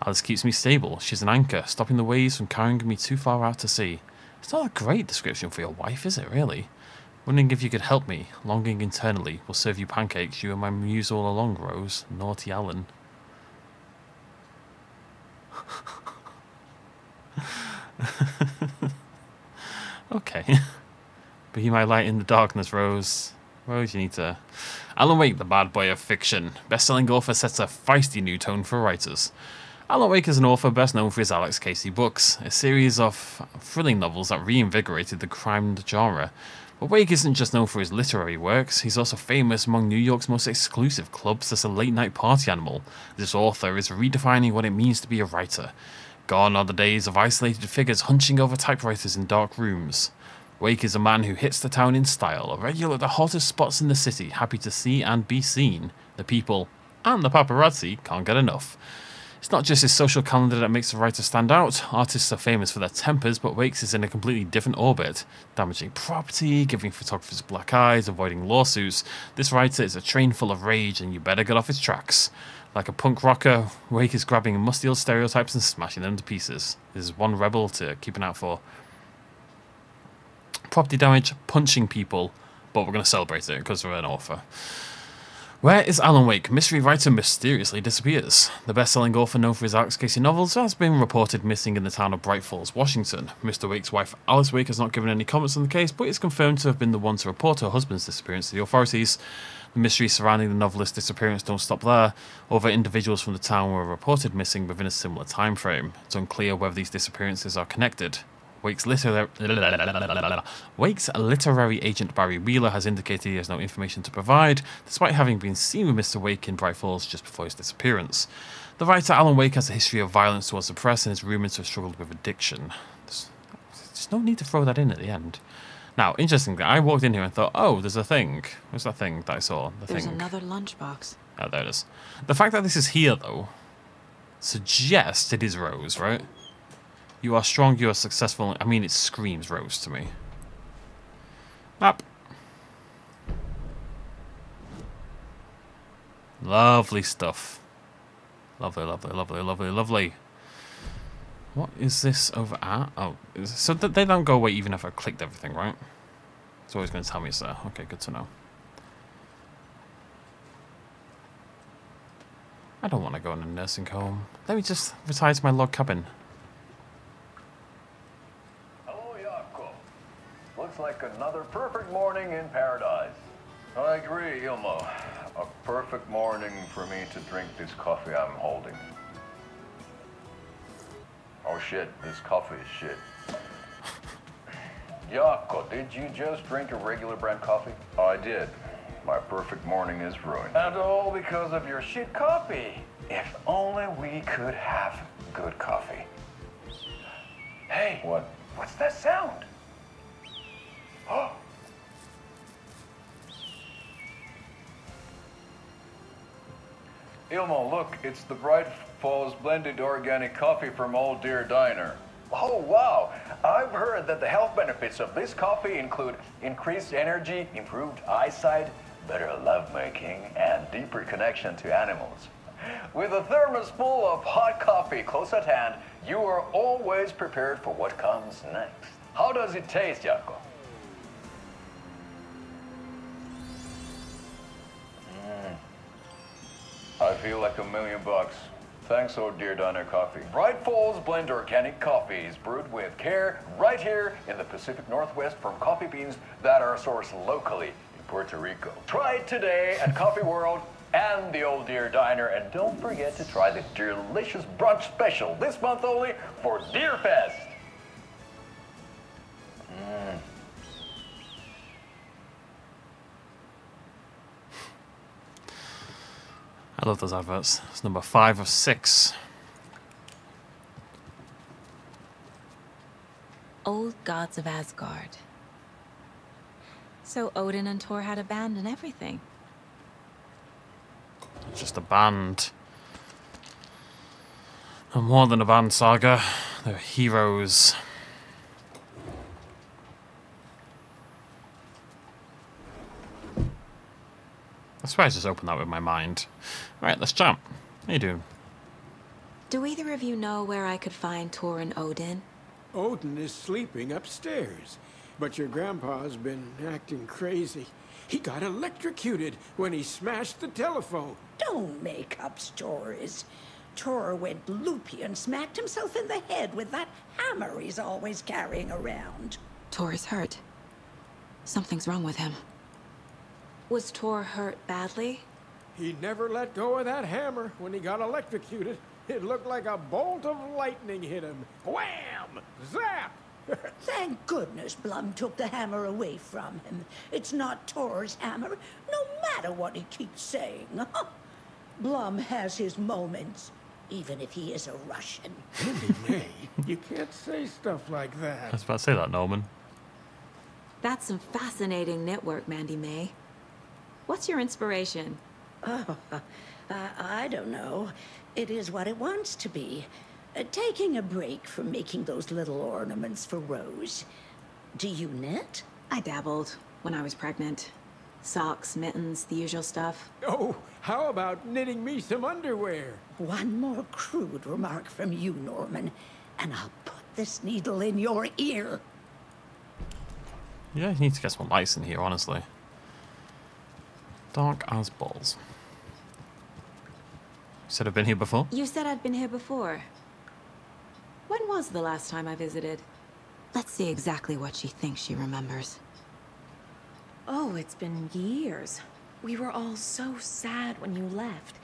Alice keeps me stable. She's an anchor, stopping the waves from carrying me too far out to sea. It's not a great description for your wife, is it, really? Wondering if you could help me. Longing internally. We'll serve you pancakes. You and my muse all along, Rose. Naughty Alan. Okay. Be my light in the darkness, Rose. Rose, you need to... Alan Wake, the bad boy of fiction. Best-selling author sets a feisty new tone for writers. Alan Wake is an author best known for his Alex Casey books, a series of thrilling novels that reinvigorated the crime genre. But Wake isn't just known for his literary works, he's also famous among New York's most exclusive clubs as a late-night party animal. This author is redefining what it means to be a writer. Gone are the days of isolated figures hunching over typewriters in dark rooms. Wake is a man who hits the town in style, a regular at the hottest spots in the city, happy to see and be seen. The people, and the paparazzi, can't get enough. It's not just his social calendar that makes the writer stand out. Artists are famous for their tempers, but Wake's is in a completely different orbit. Damaging property, giving photographers black eyes, avoiding lawsuits. This writer is a train full of rage, and you better get off his tracks. Like a punk rocker, Wake is grabbing musty old stereotypes and smashing them to pieces. This is one rebel to keep an eye out for. Property damage, punching people, but we're going to celebrate it because we're an author. Where is Alan Wake? Mystery writer mysteriously disappears. The best-selling author known for his Alex Casey novels has been reported missing in the town of Bright Falls, Washington. Mr. Wake's wife, Alice Wake, has not given any comments on the case, but is confirmed to have been the one to report her husband's disappearance to the authorities. The mysteries surrounding the novelist's disappearance don't stop there. Other individuals from the town were reported missing within a similar time frame. It's unclear whether these disappearances are connected. Wake's literary agent Barry Wheeler has indicated he has no information to provide, despite having been seen with Mr. Wake in Bright Falls just before his disappearance. The writer Alan Wake has a history of violence towards the press and is rumoured to have struggled with addiction. There's no need to throw that in at the end. Now, interestingly, I walked in here and thought, oh, there's a thing. Where's that thing that I saw? There's another lunchbox. Oh, there it is. The fact that this is here, though, suggests it is Rose, right? You are strong, you are successful. I mean, it screams Rose to me. Map. Lovely stuff. Lovely, lovely, lovely, lovely, lovely. What is this over at? Oh, so they don't go away even if I clicked everything, right? It's always going to tell me it's there. Okay, good to know. I don't want to go in a nursing home. Let me just retire to my log cabin. Looks like another perfect morning in paradise. I agree, Ilmo. A perfect morning for me to drink this coffee I'm holding. Oh shit, this coffee is shit. Jaakko, did you just drink a regular brand coffee? I did. My perfect morning is ruined. And all because of your shit coffee. If only we could have good coffee. Hey, what's that sound? Oh. Ilmo, look, it's the Bright Falls blended organic coffee from Old Deer Diner. Oh, wow. I've heard that the health benefits of this coffee include increased energy, improved eyesight, better lovemaking, and deeper connection to animals. With a thermos full of hot coffee close at hand, you are always prepared for what comes next. How does it taste, Jaakko? I feel like $1 million. Thanks, oh dear Diner Coffee. Bright Falls blend organic coffees brewed with care right here in the Pacific Northwest from coffee beans that are sourced locally in Puerto Rico. Try it today at Coffee World and the Old Deer Diner, and don't forget to try the delicious brunch special this month only for Deer Fest. I love those adverts. It's number 5 of 6. Old gods of Asgard. So Odin and Thor had a band and everything. It's just a band. And more than a band, Saga. They're heroes. I swear I just opened that with my mind. Alright, let's jump. How you doing? Do either of you know where I could find Thor and Odin? Odin is sleeping upstairs, but your grandpa's been acting crazy. He got electrocuted when he smashed the telephone. Don't make up stories. Thor went loopy and smacked himself in the head with that hammer he's always carrying around. Thor is hurt. Something's wrong with him. Was Thor hurt badly? He never let go of that hammer when he got electrocuted. It looked like a bolt of lightning hit him. Wham! Zap! Thank goodness Blum took the hammer away from him. It's not Thor's hammer, no matter what he keeps saying. Blum has his moments, even if he is a Russian. May, you can't say stuff like I that. was about to say that, Norman. That's some fascinating knitwork, Mandy May. What's your inspiration? Oh, I don't know. It is what it wants to be. Taking a break from making those little ornaments for Rose. Do you knit? I dabbled when I was pregnant. Socks, mittens, the usual stuff. Oh, how about knitting me some underwear? One more crude remark from you, Norman, and I'll put this needle in your ear. Yeah, you need to get some lights in here, honestly. Dark as balls. You said I've been here before? You said I'd been here before. When was the last time I visited? Let's see exactly what she thinks she remembers. Oh, it's been years. We were all so sad when you left.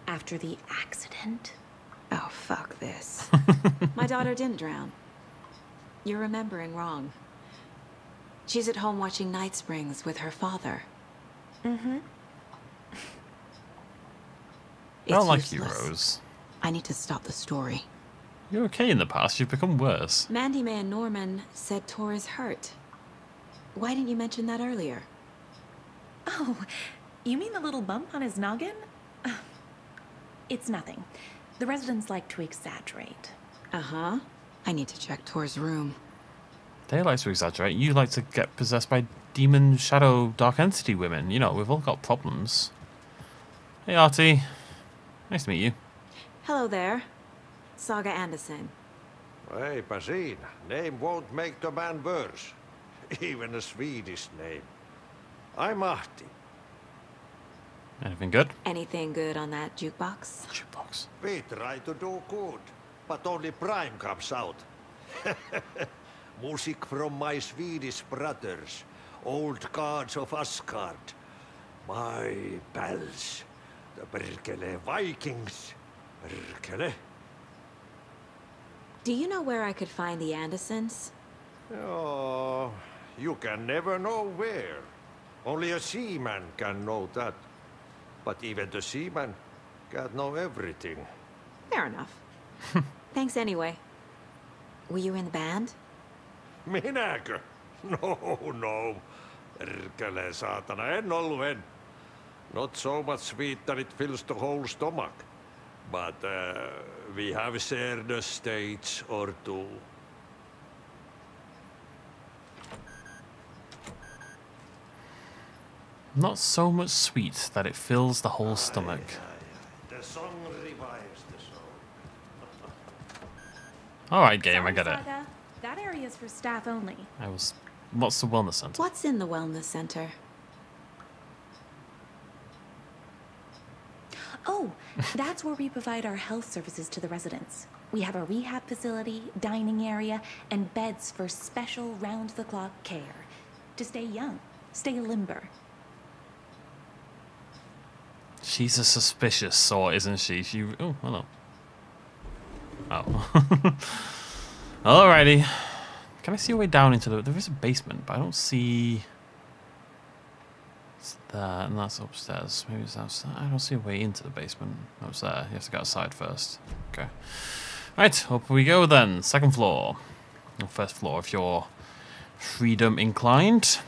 After the accident. Oh, fuck this. My daughter didn't drown. You're remembering wrong. She's at home watching Night Springs with her father. Mm-hmm. I don't like you, Rose. I need to stop the story. You're okay in the past, you've become worse. Mandy May and Norman said Thor is hurt. Why didn't you mention that earlier? Oh, you mean the little bump on his noggin? It's nothing. The residents like to exaggerate. Uh-huh. I need to check Thor's room. They like to exaggerate. You like to get possessed by demon, shadow, dark entity women. You know, we've all got problems. Hey, Artie. Nice to meet you. Hello there. Saga Anderson. Eipä siinä. Name won't make the man worse. Even a Swedish name. I'm Ahti. Anything good? Anything good on that jukebox? Jukebox. We try to do good, but only Prime comes out. Music from my Swedish brothers, old gods of Asgard. My pals, the perkele Vikings. Perkele. Do you know where I could find the Andersons? Oh, you can never know where. Only a seaman can know that. But even the seaman can't know everything. Fair enough. Thanks anyway. Were you in the band? Minäkö? No. Perkele saatana, en ollut. Not so much sweet that it fills the whole stomach. But we have shared a stage or two. Not so much sweet that it fills the whole stomach. The All right, game, I get it. Saga. That area's for staff only. What's the wellness center? What's in the wellness center? Oh, that's where we provide our health services to the residents. We have a rehab facility, dining area, and beds for special round-the-clock care. To stay young, stay limber. She's a suspicious sort, isn't she? Oh, hello. Oh. Alrighty. Can I see a way down into the... There is a basement, but I don't see... It's there, and that's upstairs. Maybe it's outside. I don't see a way into the basement. Oh, it's there. You have to go outside first. Okay. Right, up we go then. Second floor. Or first floor if you're freedom inclined.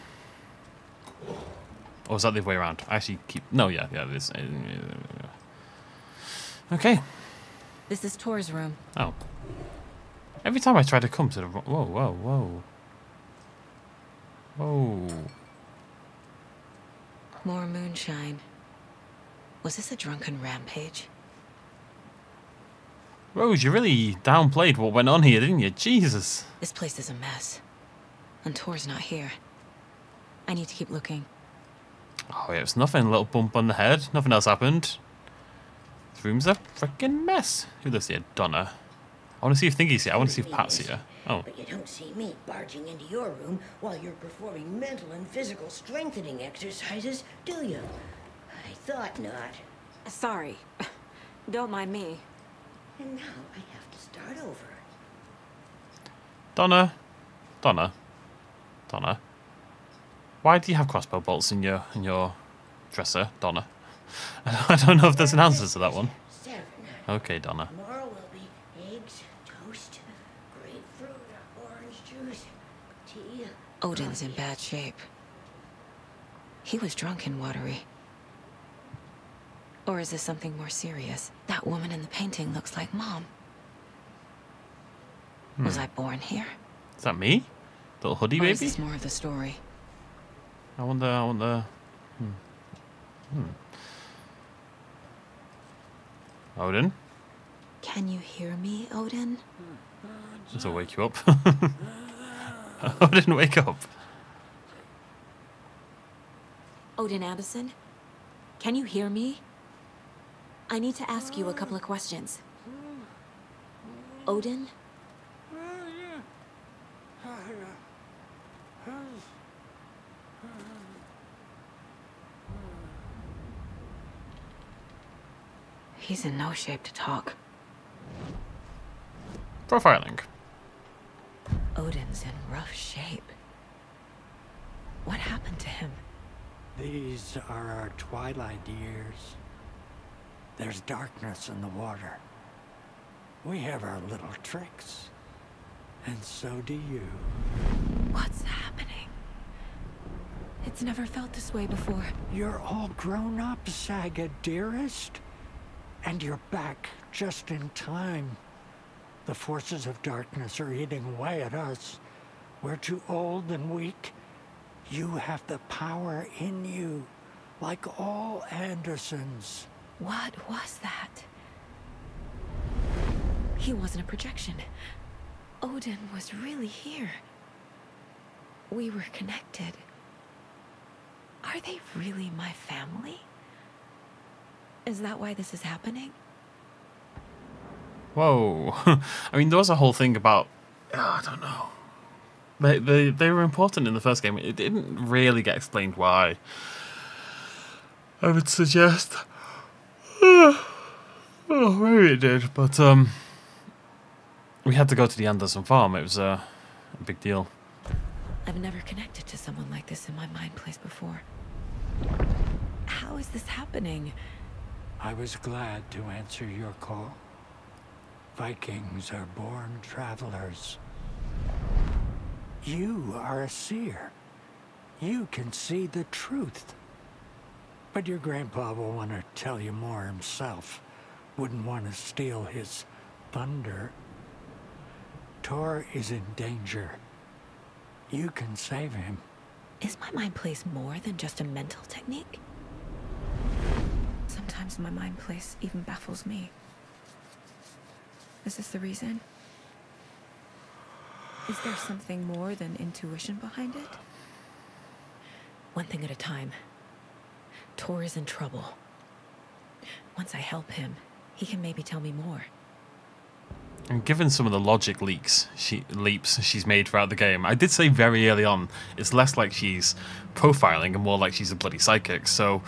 Or is that the other way around? I actually keep... No, yeah, it is. Okay. This is Tor's room. Oh. Every time I try to come to the... Whoa, whoa, whoa. Whoa. More moonshine. Was this a drunken rampage? Rose, you really downplayed what went on here, didn't you? Jesus. This place is a mess. And Tor's not here. I need to keep looking. Oh, yeah, it's nothing. A little bump on the head. Nothing else happened. This room's a freaking mess. Who lives here? Donna. I want to see if Thingy's here. I want to see if Pat's here. Oh. But you don't see me barging into your room while you're performing mental and physical strengthening exercises, do you? I thought not. Sorry. Don't mind me. And now I have to start over. Donna. Donna. Donna. Why do you have crossbow bolts in your dresser, Donna? I don't know if there's an answer to that one. 7. Okay, Donna. Tomorrow will be eggs, toast, grapefruit, orange juice, tea. Odin's in bad shape. He was drunk and watery. Or is this something more serious? That woman in the painting looks like Mom. Was I born here? Is that me? Little hoodie Or baby? is this more of the story? I wonder... Odin? Can you hear me, Odin? Just to wake you up. Odin, wake up. Odin Anderson? Can you hear me? I need to ask you a couple of questions. Odin? He's in no shape to talk. Profiling. Odin's in rough shape. What happened to him? These are our twilight years. There's darkness in the water. We have our little tricks. And so do you. What's happening? It's never felt this way before. You're all grown up, Saga, dearest. And you're back just in time. The forces of darkness are eating away at us. We're too old and weak. You have the power in you, like all Andersons. What was that? He wasn't a projection. Odin was really here. We were connected. Are they really my family? Is that why this is happening? Whoa. I mean, there was a whole thing about... I don't know. They were important in the first game. It didn't really get explained why. I would suggest... oh, maybe it did, but we had to go to the Anderson farm. It was a big deal. I've never connected to someone like this in my mind place before. How is this happening? I was glad to answer your call. Vikings are born travelers. You are a seer. You can see the truth. But your grandpa will want to tell you more himself. Wouldn't want to steal his thunder. Tor is in danger. You can save him. Is my mind place more than just a mental technique? Sometimes my mind place even baffles me. Is this the reason? Is there something more than intuition behind it? One thing at a time. Tor is in trouble. Once I help him, he can maybe tell me more. And given some of the logic leaps she's made throughout the game, I did say very early on, it's less like she's profiling and more like she's a bloody psychic. So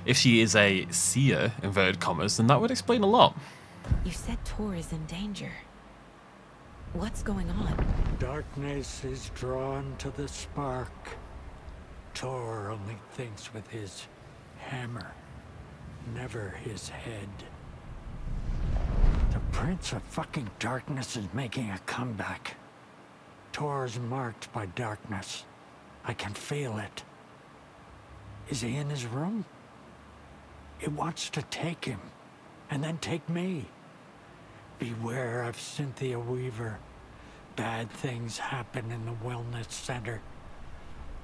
if she is a seer, inverted commas, then that would explain a lot. You said Tor is in danger. What's going on? Darkness is drawn to the spark. Tor only thinks with his hammer, never his head. The Prince of fucking Darkness is making a comeback. Tor's marked by darkness. I can feel it. Is he in his room? It wants to take him, and then take me. Beware of Cynthia Weaver. Bad things happen in the wellness center.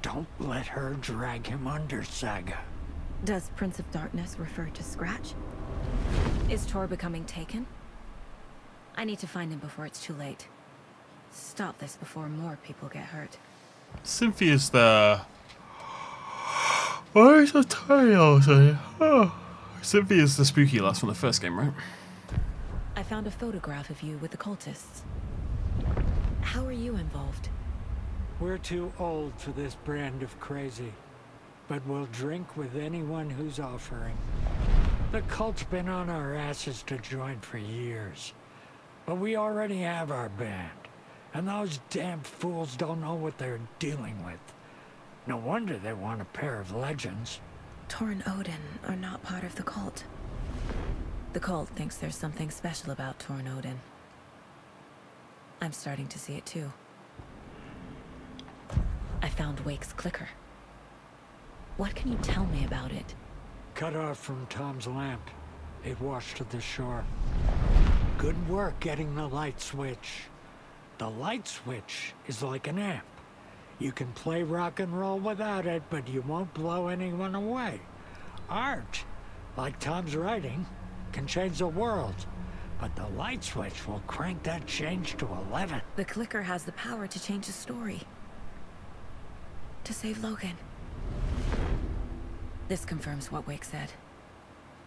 Don't let her drag him under, Saga. Does Prince of Darkness refer to Scratch? Is Tor becoming taken? I need to find him before it's too late. Stop this before more people get hurt. Cynthia's the... Why is the tail? Oh. Cynthia's the spooky lass from the first game, right? I found a photograph of you with the cultists. How are you involved? We're too old for this brand of crazy, but we'll drink with anyone who's offering. The cult's been on our asses to join for years, but we already have our band, and those damn fools don't know what they're dealing with. No wonder they want a pair of legends. Tor and Odin are not part of the cult. The cult thinks there's something special about Tor and Odin. I'm starting to see it too. I found Wake's clicker. What can you tell me about it? Cut off from Tom's lamp. It washed to the shore. Good work getting the light switch. The light switch is like an amp. You can play rock and roll without it, but you won't blow anyone away. Art, like Tom's writing, can change the world. But the light switch will crank that change to 11. The clicker has the power to change the story. To save Logan. This confirms what Wake said.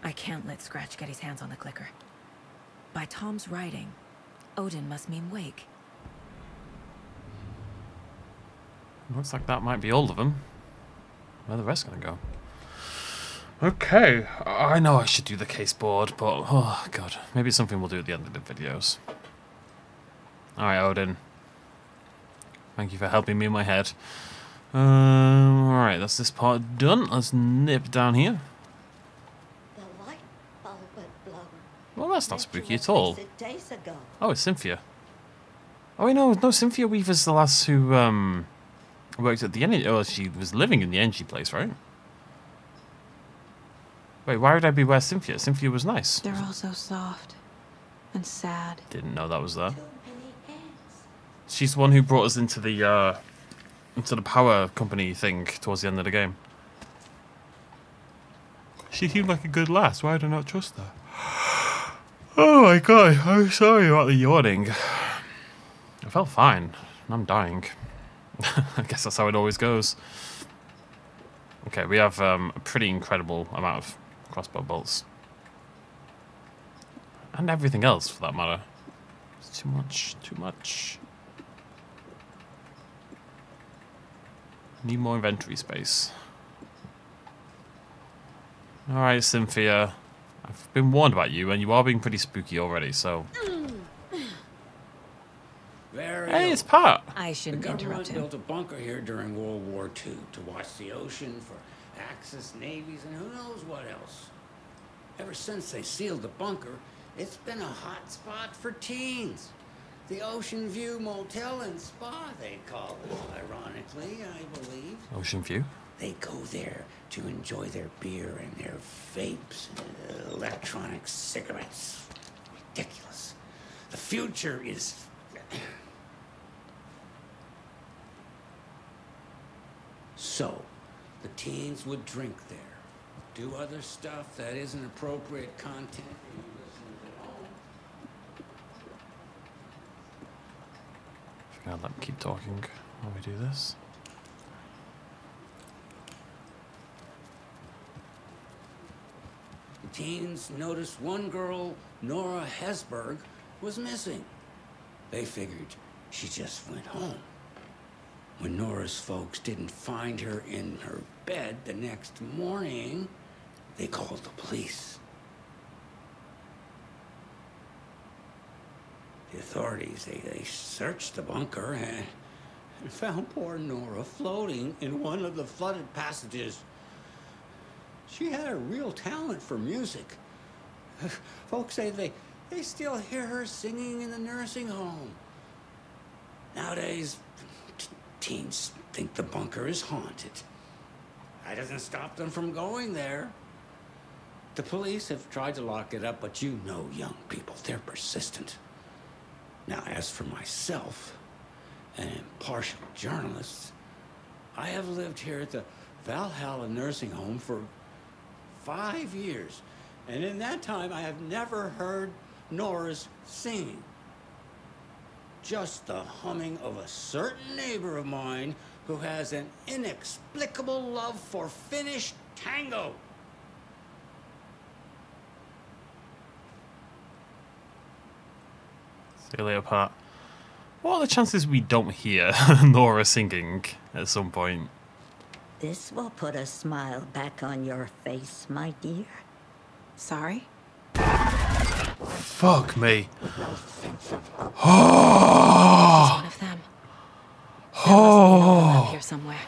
I can't let Scratch get his hands on the clicker. By Tom's writing, Odin must mean Wake. Looks like that might be all of them. Where are the rest gonna go? Okay, I know I should do the case board, but oh god, maybe it's something we'll do at the end of the videos. Alright, Odin. Thank you for helping me in my head. Alright, that's this part done. Let's nip down here. Well, that's not spooky at all. Oh, it's Cynthia. Oh, wait, no, Cynthia Weaver's the lass who worked at the energy. Oh, she was living in the energy place, right? Wait, why would I be where Cynthia? Cynthia was nice. They're all so soft and sad. Didn't know that was there. She's the one who brought us into the power company thing towards the end of the game. She seemed like a good lass. Why do I not trust her? Oh my god, I'm sorry about the yawning. I felt fine. I'm dying. I guess that's how it always goes. Okay, we have a pretty incredible amount of crossbow bolts. And everything else, for that matter. It's too much, too much. Need more inventory space. Alright, Cynthia. I've been warned about you, and you are being pretty spooky already, so... Hey, it's Pat! I shouldn't interrupt him. The government built a bunker here during World War II to watch the ocean for Axis navies and who knows what else. Ever since they sealed the bunker, it's been a hot spot for teens. The Ocean View Motel and Spa, they call it, ironically, I believe. Ocean View? They go there to enjoy their beer and their vapes and electronic cigarettes. Ridiculous. The future is... So, the teens would drink there, do other stuff that isn't appropriate content for you listeners at home. gonna let me keep talking while we do this. The teens noticed one girl, Nora Hesberg, was missing. They figured she just went home. When Nora's folks didn't find her in her bed the next morning, they called the police. The authorities, they searched the bunker and found poor Nora floating in one of the flooded passages. She had a real talent for music. Folks say they still hear her singing in the nursing home. Nowadays, teens think the bunker is haunted. That doesn't stop them from going there. The police have tried to lock it up, but you know young people, they're persistent. Now, as for myself, an impartial journalist, I have lived here at the Valhalla nursing home for 5 years. And in that time, I have never heard Nora's singing. Just the humming of a certain neighbor of mine who has an inexplicable love for Finnish tango. See you later, Pat. What are the chances we don't hear Nora singing at some point? This will put a smile back on your face, my dear. Sorry? Fuck me. Oh! One of them. Oh! Here somewhere.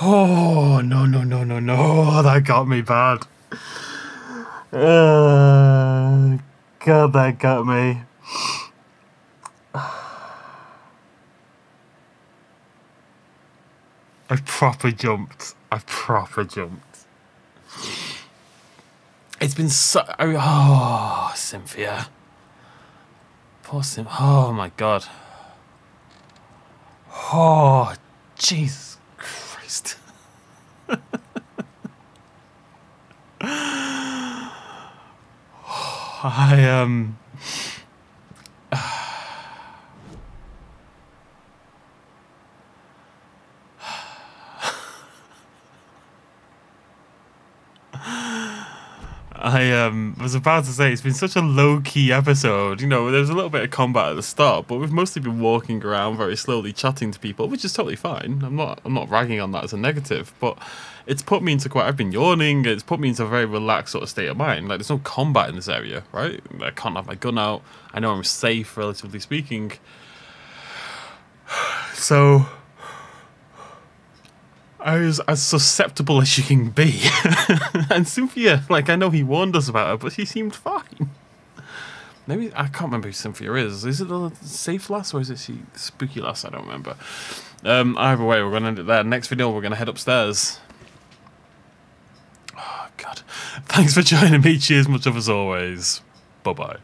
Oh, no, no, no, no, no. That got me bad. God, that got me. I proper jumped. It's been so... Oh, Cynthia. Poor Cynthia. Oh, my God. Oh, Jesus Christ. I was about to say, it's been such a low-key episode. You know, there was a little bit of combat at the start, but we've mostly been walking around very slowly, chatting to people, which is totally fine. I'm not ragging on that as a negative, but it's put me into quite... I've been yawning. It's put me into a very relaxed sort of state of mind. Like, there's no combat in this area, right? I can't have my gun out. I know I'm safe, relatively speaking. So... I was as susceptible as you can be. And Cynthia, like, I know he warned us about her, but she seemed fine. Maybe, I can't remember who Cynthia is. Is it the safe lass or is it she spooky lass? I don't remember. Either way, we're going to end it there. Next video, we're going to head upstairs. Oh, God. Thanks for joining me. Cheers, much of as always. Bye-bye.